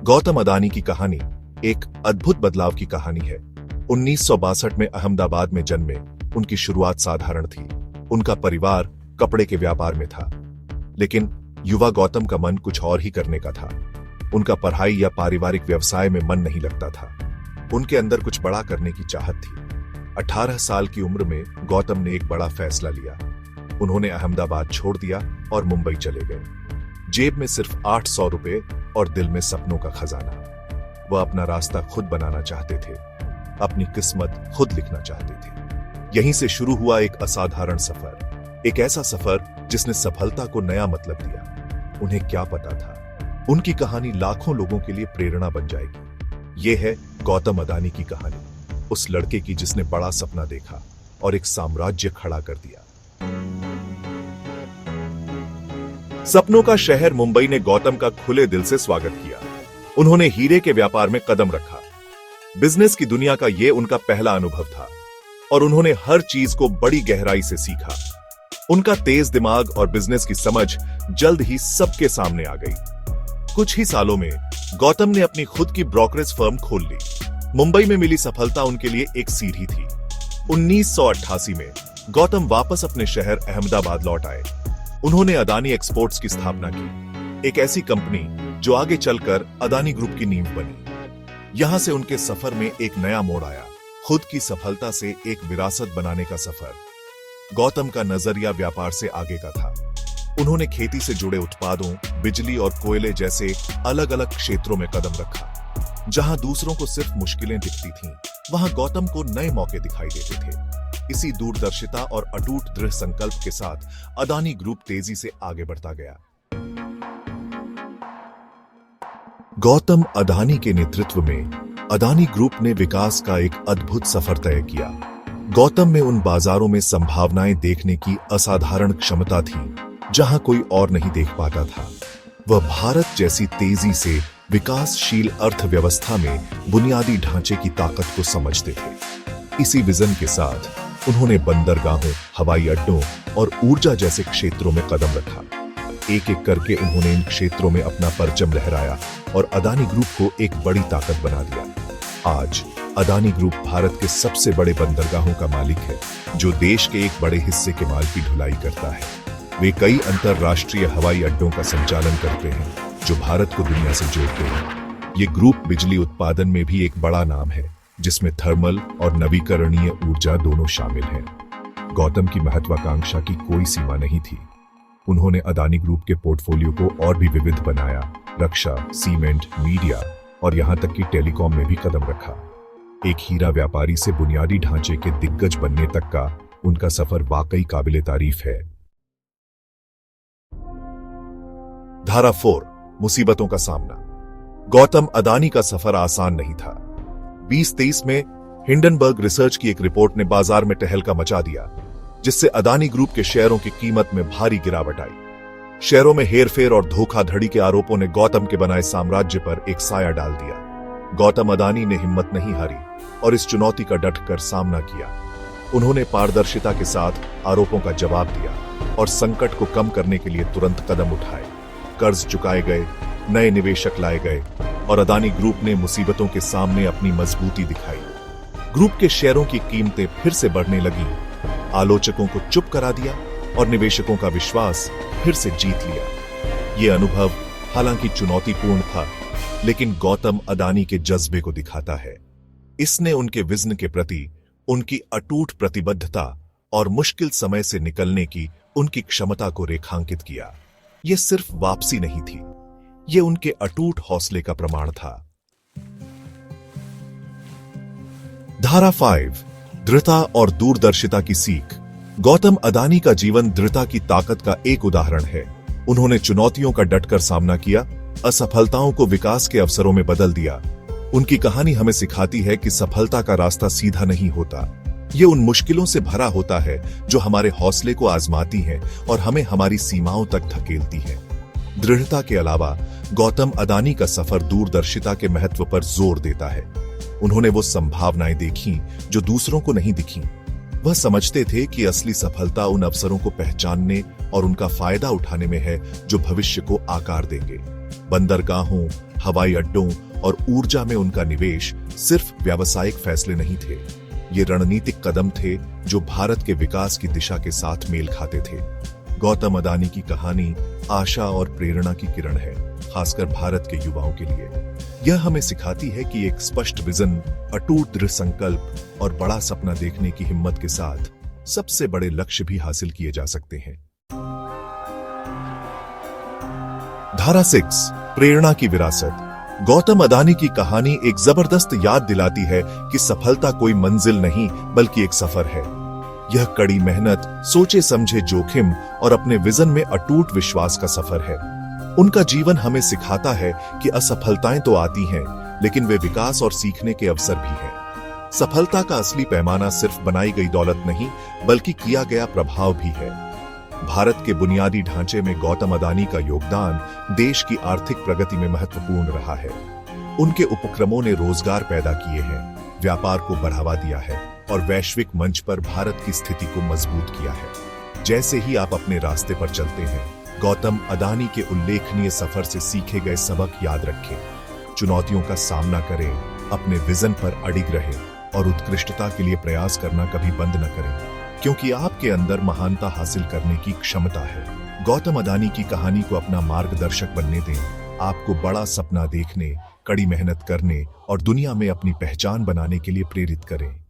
गौतम अदानी की कहानी एक अद्भुत बदलाव की कहानी है। 1962 में अहमदाबाद में जन्मे उनकी शुरुआत साधारण थी। उनका परिवार कपड़े के व्यापार में था, लेकिन युवा गौतम का मन कुछ और ही करने का था। उनका पढ़ाई या पारिवारिक व्यवसाय में मन नहीं लगता था। उनके अंदर कुछ बड़ा करने की चाहत थी। 18 साल की उम्र में गौतम ने एक बड़ा फैसला लिया। उन्होंने अहमदाबाद छोड़ दिया और मुंबई चले गए। जेब में सिर्फ 800 रुपए और दिल में सपनों का खजाना। वह अपना रास्ता खुद बनाना चाहते थे, अपनी किस्मत खुद लिखना चाहते थे। यहीं से शुरू हुआ एक असाधारण सफर, एक ऐसा सफर जिसने सफलता को नया मतलब दिया। उन्हें क्या पता था, उनकी कहानी लाखों लोगों के लिए प्रेरणा बन जाएगी। यह है गौतम अदानी की कहानी, उस लड़के की जिसने बड़ा सपना देखा और एक साम्राज्य खड़ा कर दिया। सपनों का शहर मुंबई ने गौतम का खुले दिल से स्वागत किया। उन्होंने हीरे के व्यापार में कदम रखा। बिजनेस की दुनिया का यह उनका पहला अनुभव था और उन्होंने हर चीज को बड़ी गहराई से सीखा। उनका तेज दिमाग और बिजनेस की समझ जल्द ही सबके सामने आ गई। कुछ ही सालों में गौतम ने अपनी खुद की ब्रोकरेज फर्म खोल ली। मुंबई में मिली सफलता उनके लिए एक सीढ़ी थी। 1988 में गौतम वापस अपने शहर अहमदाबाद लौट आए। उन्होंने अदानी एक्सपोर्ट्स की स्थापना की, एक ऐसी कंपनी जो आगे चलकर अदानी ग्रुप की नींव बनी। यहां से उनके सफर में एक नया मोड़ आया, खुद की सफलता से एक विरासत बनाने का सफर। गौतम का नजरिया व्यापार से आगे का था। उन्होंने खेती से जुड़े उत्पादों, बिजली और कोयले जैसे अलग अलग क्षेत्रों में कदम रखा। जहां दूसरों को सिर्फ मुश्किलें दिखती थीं, वहां गौतम को नए मौके दिखाई देते थे। इसी दूरदर्शिता और अटूट दृढ़ संकल्प के साथ अदानी ग्रुप तेजी से आगे बढ़ता गया। गौतम अदानी के नेतृत्व में अदानी ग्रुप ने विकास का एक अद्भुत सफर तय किया। गौतम में उन बाजारों में संभावनाएं देखने की असाधारण क्षमता थी जहां कोई और नहीं देख पाता था। वह भारत जैसी तेजी से विकासशील अर्थव्यवस्था में बुनियादी ढांचे की ताकत को समझते थे। इसी विजन के साथ उन्होंने बंदरगाहों, हवाई अड्डों और ऊर्जा जैसे क्षेत्रों में कदम रखा। एक एक करके उन्होंने इन क्षेत्रों में अपना परचम लहराया और अदानी ग्रुप को एक बड़ी ताकत बना दिया। आज अदानी ग्रुप भारत के सबसे बड़े बंदरगाहों का मालिक है, जो देश के एक बड़े हिस्से के माल की ढुलाई करता है। वे कई अंतरराष्ट्रीय हवाई अड्डों का संचालन करते हैं, जो भारत को दुनिया से जोड़ते हैं। ये ग्रुप बिजली उत्पादन में भी एक बड़ा नाम है, जिसमें थर्मल और नवीकरणीय ऊर्जा दोनों शामिल हैं। गौतम की महत्वाकांक्षा की कोई सीमा नहीं थी। उन्होंने अदानी ग्रुप के पोर्टफोलियो को और भी विविध बनाया। रक्षा, सीमेंट, मीडिया और यहां तक कि टेलीकॉम में भी कदम रखा। एक हीरा व्यापारी से बुनियादी ढांचे के दिग्गज बनने तक का उनका सफर वाकई काबिले तारीफ है। धारा 4, मुसीबतों का सामना। गौतम अदानी का सफर आसान नहीं था। 2023 में हिंडनबर्ग रिसर्च की एक रिपोर्ट ने बाजार में टहलका मचा दिया, जिससे अदानी ग्रुप के शेयरों की कीमत में भारी गिरावट आई। शेयरों में हेरफेर और धोखाधड़ी के आरोपों ने गौतम के बनाए साम्राज्य पर एक साया डाल दिया। गौतम अदानी ने हिम्मत नहीं हारी और इस चुनौती का डटकर सामना किया। उन्होंने पारदर्शिता के साथ आरोपों का जवाब दिया और संकट को कम करने के लिए तुरंत कदम उठाए। कर्ज चुकाए गए, नए निवेशक लाए गए और अदानी ग्रुप ने मुसीबतों के सामने अपनी मजबूती दिखाई। ग्रुप के शेयरों की कीमतें फिर से बढ़ने लगी, आलोचकों को चुप करा दिया और निवेशकों का विश्वास फिर से जीत लिया। यह अनुभव हालांकि चुनौतीपूर्ण था, लेकिन गौतम अदानी के जज्बे को दिखाता है। इसने उनके विजन के प्रति उनकी अटूट प्रतिबद्धता और मुश्किल समय से निकलने की उनकी क्षमता को रेखांकित किया। यह सिर्फ वापसी नहीं थी, यह उनके अटूट हौसले का प्रमाण था। धारा 5, दृढ़ता और दूरदर्शिता की सीख। गौतम अदानी का जीवन दृढ़ता की ताकत का एक उदाहरण है। उन्होंने चुनौतियों का डटकर सामना किया, असफलताओं को विकास के अवसरों में बदल दिया। उनकी कहानी हमें सिखाती है कि सफलता का रास्ता सीधा नहीं होता। ये उन मुश्किलों से भरा होता है जो हमारे हौसले को आजमाती हैं और हमें हमारी सीमाओं तक धकेलती हैं। दृढ़ता के अलावा गौतम अदानी का सफर दूरदर्शिता के महत्व पर जोर देता है। उन्होंने वो संभावनाएं देखीं जो दूसरों को नहीं दिखीं। वह समझते थे कि असली सफलता उन अवसरों को पहचानने और उनका फायदा उठाने में है जो भविष्य को आकार देंगे। बंदरगाहों, हवाई अड्डों और ऊर्जा में उनका निवेश सिर्फ व्यावसायिक फैसले नहीं थे, ये रणनीतिक कदम थे जो भारत के विकास की दिशा के साथ मेल खाते थे। गौतम अदानी की कहानी आशा और प्रेरणा की किरण है, खासकर भारत के युवाओं के लिए। यह हमें सिखाती है कि एक स्पष्ट विजन, अटूट दृढ़ संकल्प और बड़ा सपना देखने की हिम्मत के साथ सबसे बड़े लक्ष्य भी हासिल किए जा सकते हैं। धारा 6, प्रेरणा की विरासत। गौतम अदानी की कहानी एक जबरदस्त याद दिलाती है कि सफलता कोई मंजिल नहीं बल्कि एक सफर है। यह कड़ी मेहनत, सोचे समझे जोखिम और अपने विजन में अटूट विश्वास का सफर है। उनका जीवन हमें सिखाता है कि असफलताएं तो आती हैं, लेकिन वे विकास और सीखने के अवसर भी हैं। सफलता का असली पैमाना सिर्फ बनाई गई दौलत नहीं, बल्कि किया गया प्रभाव भी है। भारत के बुनियादी ढांचे में गौतम अदानी का योगदान देश की आर्थिक प्रगति में महत्वपूर्ण रहा है। उनके उपक्रमों ने रोजगार पैदा किए हैं, व्यापार को बढ़ावा दिया है और वैश्विक मंच पर भारत की स्थिति को मजबूत किया है। जैसे ही आप अपने रास्ते पर चलते हैं, गौतम अदानी के उल्लेखनीय सफर से सीखे गए सबक याद रखें। चुनौतियों का सामना करें, अपने विजन पर अडिग रहें और उत्कृष्टता के लिए प्रयास करना कभी बंद न करें, क्योंकि आपके अंदर महानता हासिल करने की क्षमता है। गौतम अदानी की कहानी को अपना मार्गदर्शक बनने दें, आपको बड़ा सपना देखने, कड़ी मेहनत करने और दुनिया में अपनी पहचान बनाने के लिए प्रेरित करें।